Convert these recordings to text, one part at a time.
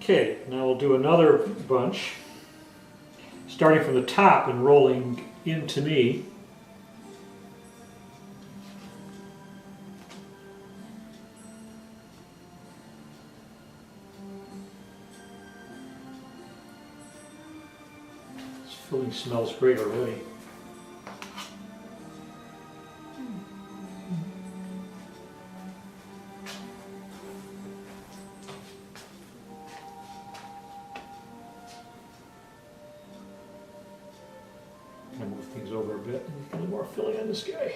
Okay, now we'll do another bunch, starting from the top and rolling into me. This filling smells great already. I'm going to move things over a bit and get a little more filling on this guy.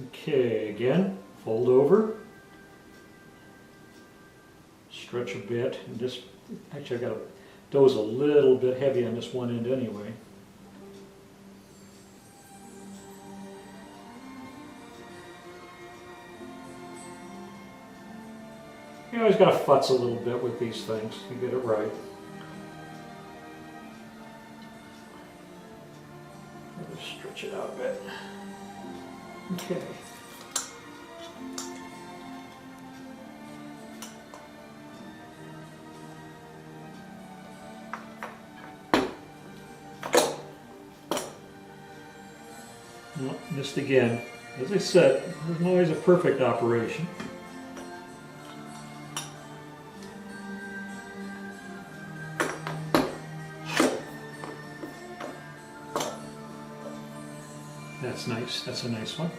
Okay, again, fold over, stretch a bit, and just, actually I've got to dough's a little bit heavy on this one end anyway. You always got to futz a little bit with these things to get it right. Just stretch it out a bit. Okay. Well, missed again. As I said, there's always a perfect operation. That's nice. That's a nice one.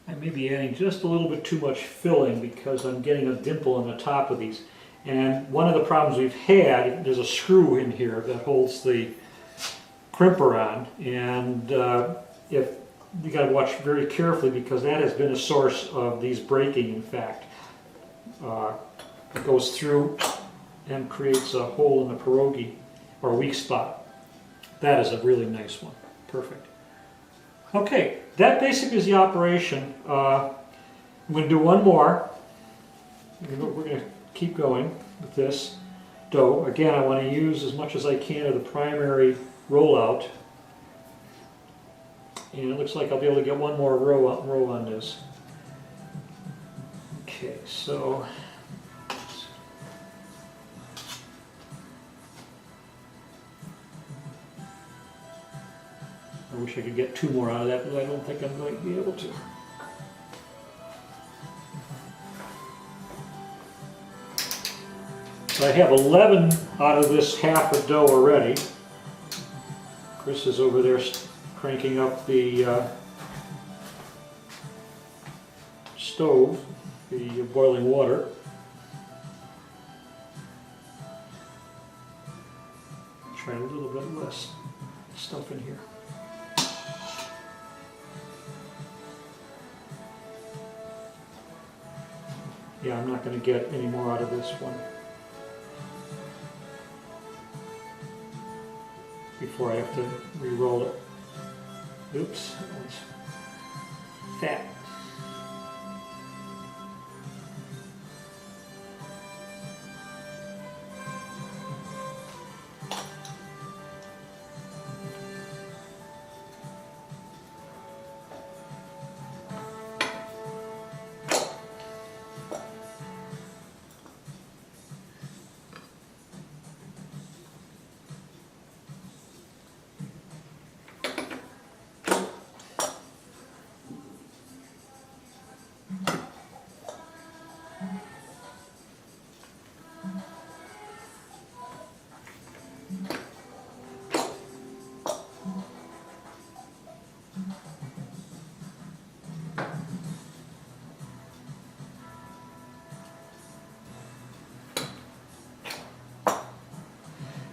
I may be adding just a little bit too much filling because I'm getting a dimple on the top of these. And one of the problems we've had, there's a screw in here that holds the crimper on, and if you got to watch very carefully because that has been a source of these breaking. In fact, it goes through and creates a hole in the pierogi or a weak spot. That is a really nice one. Perfect. Okay, that basically is the operation. I'm going to do one more. We're going to keep going with this dough. Again, I want to use as much as I can of the primary rollout. And it looks like I'll be able to get one more row on this. Okay, so I wish I could get two more out of that, but I don't think I'm going to be able to. So I have 11 out of this half of dough already. Chris is over there cranking up the stove, the boiling water. Try a little bit less stuff in here. Yeah, I'm not going to get any more out of this one before I have to re-roll it. Oops, that one's fat.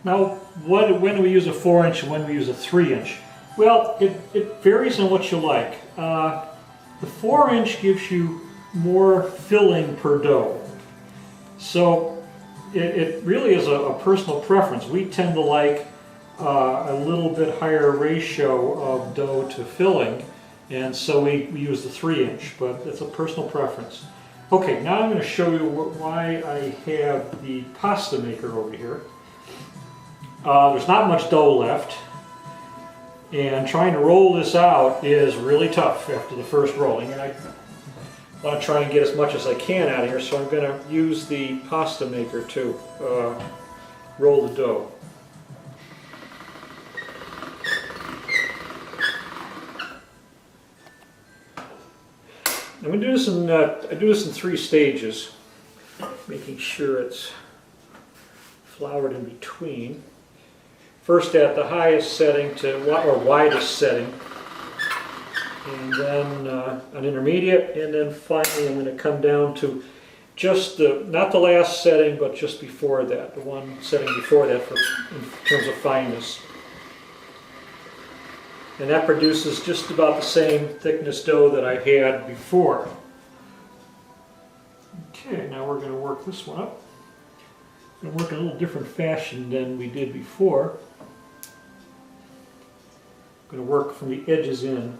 Now, when do we use a 4-inch and when do we use a 3-inch? Well, it varies on what you like. The 4-inch gives you more filling per dough. So it really is a personal preference. We tend to like a little bit higher ratio of dough to filling, and so we use the 3-inch, but it's a personal preference. Okay, now I'm going to show you why I have the pasta maker over here. There's not much dough left, and trying to roll this out is really tough after the first rolling, and I want to try and get as much as I can out of here, so I'm going to use the pasta maker to roll the dough. I'm going to do this in I do this in 3 stages, making sure it's floured in between. First at the highest setting or widest setting, and then an intermediate, and then finally I'm going to come down to just not the last setting, but just before that, the one setting before that in terms of fineness. And that produces just about the same thickness dough that I had before. Okay, now we're going to work this one up. We're going to work in a little different fashion than we did before. I'm going to work from the edges in.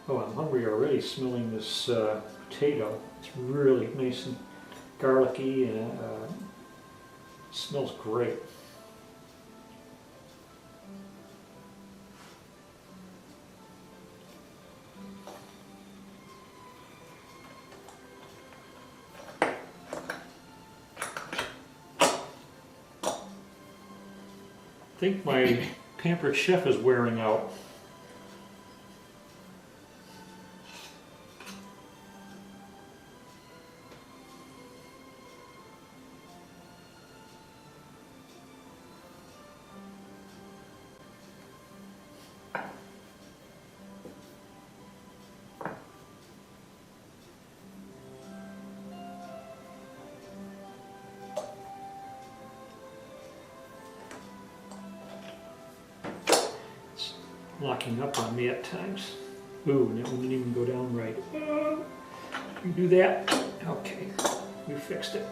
Oh, I'm hungry already smelling this potato. It's really nice and garlicky, and smells great. I think my Pampered Chef is wearing out. Locking up on me at times. Ooh, and it wouldn't even go down right. You do that? Okay, we fixed it.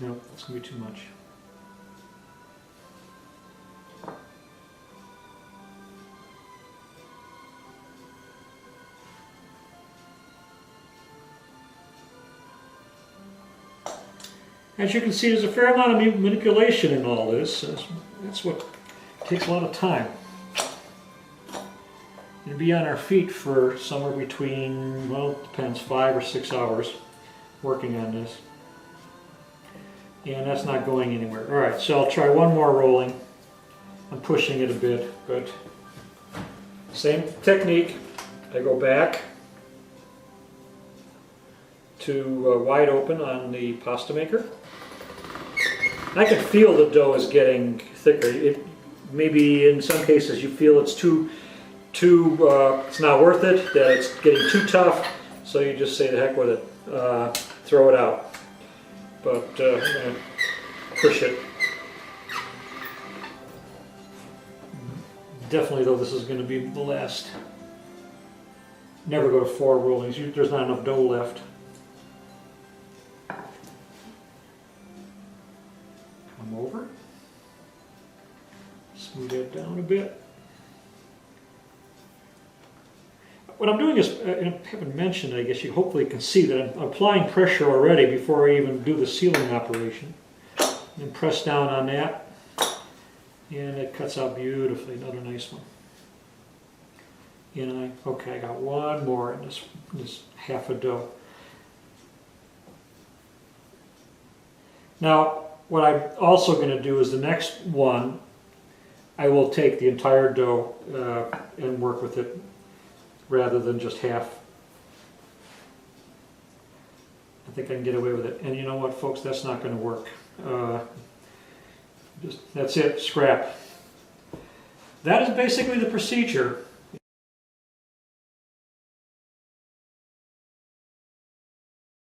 No, that's going to be too much. As you can see, there's a fair amount of manipulation in all this. That's what takes a lot of time. We'll be on our feet for somewhere between, well, it depends, 5 or 6 hours working on this. And that's not going anywhere. All right, so I'll try one more rolling. I'm pushing it a bit, but same technique. I go back to wide open on the pasta maker. I can feel the dough is getting thicker. Maybe in some cases you feel it's it's not worth it, that it's getting too tough, so you just say the heck with it, throw it out. But I'm going to push it. Definitely though, this is going to be the last. Never go to 4 rollings, there's not enough dough left. Come over, smooth it down a bit. What I'm doing is, I haven't mentioned, I guess you hopefully can see that I'm applying pressure already before I even do the sealing operation. And press down on that, and it cuts out beautifully. Another nice one. And okay, I got one more in this half a dough. Now, what I'm also going to do is the next one, I will take the entire dough and work with it rather than just half. I think I can get away with it. And you know what, folks, that's not going to work. That's it, scrap. That is basically the procedure.